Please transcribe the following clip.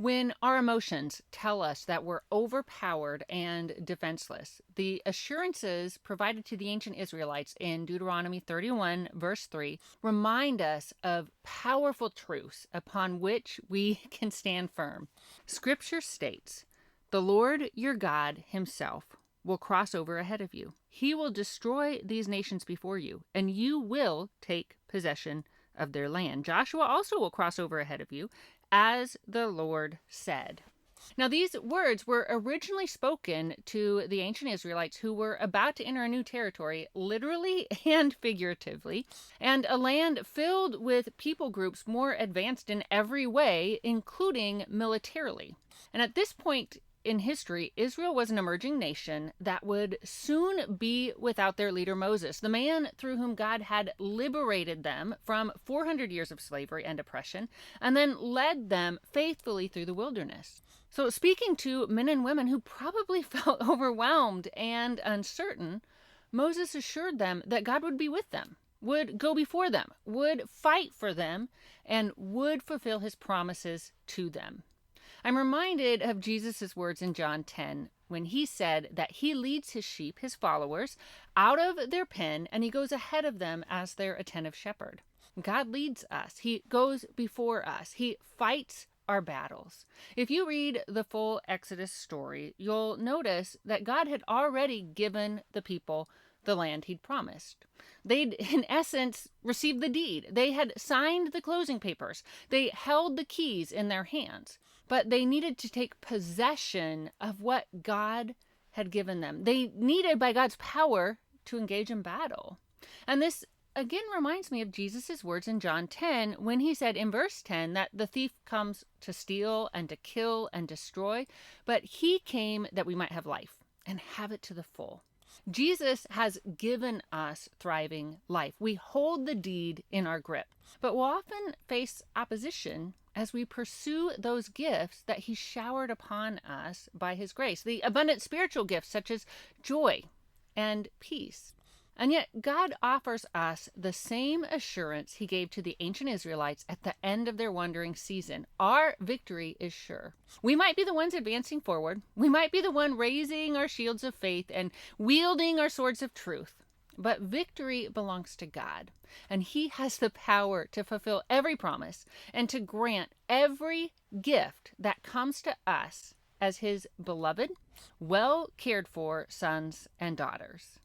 When our emotions tell us that we're overpowered and defenseless, the assurances provided to the ancient Israelites in Deuteronomy 31, verse 3, remind us of powerful truths upon which we can stand firm. Scripture states, "The Lord your God himself will cross over ahead of you. He will destroy these nations before you, and you will take possession of their land. Joshua also will cross over ahead of you, as the Lord said." Now, these words were originally spoken to the ancient Israelites who were about to enter a new territory, literally and figuratively, and a land filled with people groups more advanced in every way, including militarily. And at this point in history, Israel was an emerging nation that would soon be without their leader Moses, the man through whom God had liberated them from 400 years of slavery and oppression, and then led them faithfully through the wilderness. So, speaking to men and women who probably felt overwhelmed and uncertain, Moses assured them that God would be with them, would go before them, would fight for them, and would fulfill his promises to them. I'm reminded of Jesus' words in John 10 when he said that he leads his sheep, his followers, out of their pen, and he goes ahead of them as their attentive shepherd. God leads us. He goes before us. He fights our battles. If you read the full Exodus story, you'll notice that God had already given the people the land he'd promised. They'd, in essence, received the deed. They had signed the closing papers. They held the keys in their hands. But they needed to take possession of what God had given them. They needed, by God's power, to engage in battle. And this again reminds me of Jesus' words in John 10 when he said in verse 10 that the thief comes to steal and to kill and destroy, but he came that we might have life and have it to the full. Jesus has given us thriving life. We hold the deed in our grip, but we'll often face opposition as we pursue those gifts that he showered upon us by his grace, the abundant spiritual gifts such as joy and peace. And yet God offers us the same assurance he gave to the ancient Israelites at the end of their wandering season. Our victory is sure. We might be the ones advancing forward. We might be the one raising our shields of faith and wielding our swords of truth. But victory belongs to God, and he has the power to fulfill every promise and to grant every gift that comes to us as his beloved, well cared for sons and daughters.